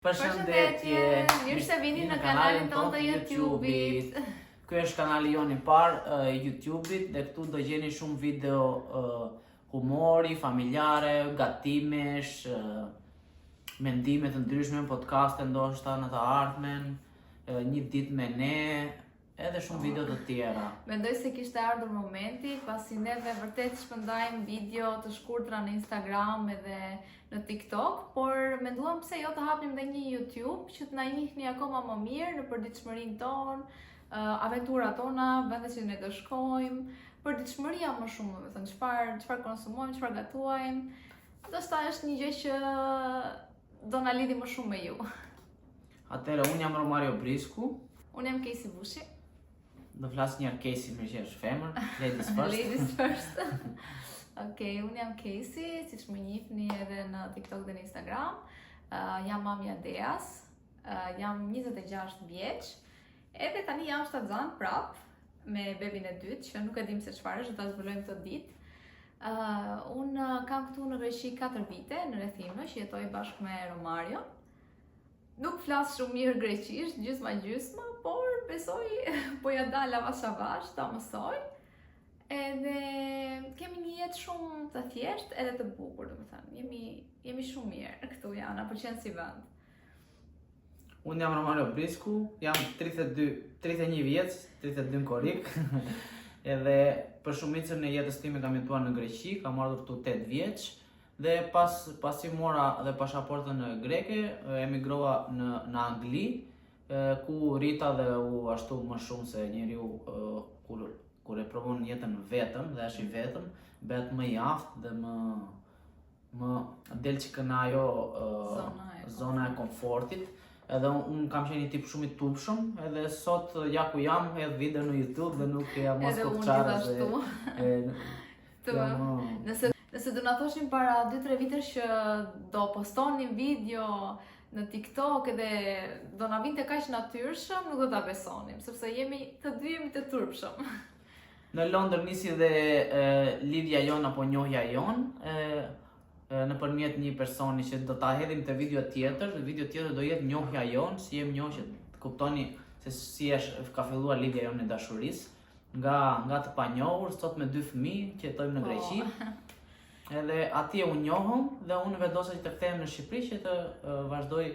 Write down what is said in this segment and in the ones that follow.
Përshëndetje, mirë se vini në kanalin tonë të YouTube-it. Ky është kanali jon I parë I YouTube-it dhe këtu do gjeni shumë video humori, familjare, gatimesh, mendime të ndryshme, podcaste ndoshta në të ardhmen, një ditë me ne, edhe shumë video të tjera. Mendoj se kishte ardhur momenti, pasi neve vërtet shpëndajmë video të shkurtra në Instagram edhe në TikTok, por menduam pse jo të hapnim dhe një YouTube që të na njihni akoma më mirë në përditshmërinë tonë, aventurat tona, vendet që ne do shkojmë, përditshmëria më shumë, domethënë çfarë konsumojmë, çfarë gatuajmë. Ndoshta është një gjë që do na lidhi më shumë me ju. Atëherë, unë jam Romario Brisku. Unë jam Casey Bushi. Do flas një Casey më që është femër, ladies first. Ladies first. Okej, unë jam Casey, siç më njihni edhe në TikTok dhe në Instagram. Jam mamja Deas, jam 26 vjeç, edhe tani jam shtatzan prap me bebin e dytë, që nuk e dim se çfarë është, do ta zbulojmë këtë ditë. Unë kam këtu në Greqi 4 vite, në rrethime, që jetoj bashkë me Romario. Nuk flas shumë mirë greqisht, gjysma, por besoj po ja dal avash avash, ta mësoj. Edhe kemi një jetë shumë të thjeshtë edhe të bukur, domethënë. Jemi shumë mirë këtu janë, na pëlqen si vend. Unë jam Romario Brisku, jam 31 vjeç, 32 në korik. Edhe për shumicën e jetës time kam jetuar në Greqi, kam ardhur këtu 8 vjeç. Dhe pasi mora dhe pasaportën greke, emigrova në Angli, ku rita dhe u ashtu më shumë se njeriu kur e provon jetën vetëm dhe është I vetëm, bëhet më I aftë dhe më del që këna ajo zona e komfortit. Edhe unë kam qenë një tip shumë I tupshëm, edhe sot ja ku jam, hedh video në YouTube dhe nuk jam mos kokçare. Nëse do na thoshim para 2-3 vitesh që do postonim video në TikTok edhe do na vinte kaq natyrshëm, nuk do ta besonim, sepse të dy jemi të turpshëm. Në Londër nisi dhe lidhja jon apo njohja jon, nëpërmjet një personi që do ta hedhim te video tjetër do jetë njohja jon, si jem njohur që të kuptoni se si ka filluar lidhja jon e dashurisë, nga të panjohur, sot me 2 fëmijë që jetojmë në Greqi. Edhe atje u njohëm dhe unë vendosa që të kthehem në Shqipëri që të vazhdoj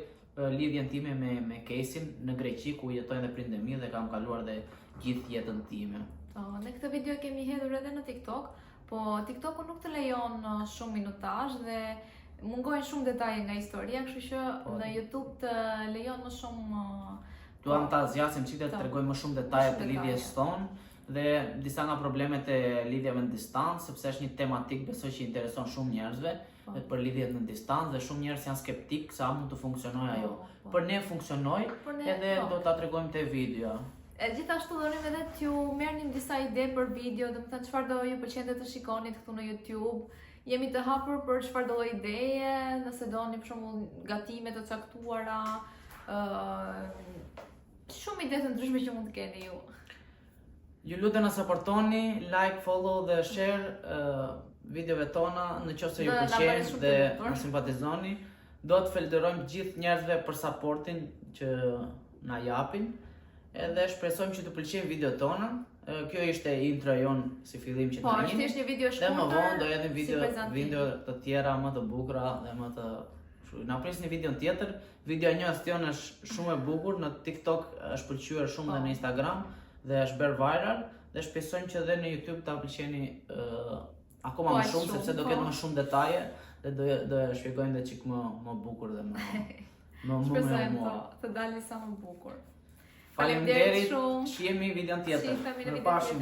lidhjen time me Caseyn në Greqi, ku jetoj dhe prindë mi dhe kam kaluar dhe gjithë jetën time. Ne këtë video kemi hedhur edhe në TikTok, po TikToku nuk të lejon shumë minutazh dhe mungojnë shumë detaje nga historia, kështu që në YouTube të lejon më shumë. Duam ta zgjasim çike të tregoj më shumë detaje të lidhjes tonë dhe disa nga problemet e lidhjeve në distancë, sepse është një tematik besoj që intereson shumë njerëzve për lidhjet në distancë dhe shumë njerëz janë skeptik se a mund të funksionojë ajo. Për ne funksionoi edhe do ta tregojmë te videoja. Gjithashtu donim edhe t'ju merrnim disa ide për video, domethënë çfarë do ju pëlqente të shikonit këtu në YouTube. Jemi të hapur për çfarë do ideje, nëse doni për shembull gatime të caktuara, shumë ide të ndryshme që mund të keni ju. Ju lutem na supportoni, like, follow dhe share videove tona nëse ju pëlqejnë dhe na simpatizoni. Do të falenderojmë gjithë njerëzve për supportin që na japin. Edhe shpresojmë që të pëlqejnë videot tona. Kjo ishte intro jon si fillim që na jeni. Po, është një video shkurtër. Dhe më vonë do jetë video të tjera më të bukura dhe më të na prisni videon tjetër. Video njohës jon është shumë e bukur, në TikTok është pëlqyer shumë dhe në Instagram dhe është bërë viral dhe shpresojmë që edhe në YouTube ta pëlqeni akoma më shumë sepse do ketë më shumë detaje dhe do e shpjegojmë edhe çik më bukur dhe më shpresojmë të dalë sa më bukur. Faleminderit, shihemi videon tjetër. Mirupafshim.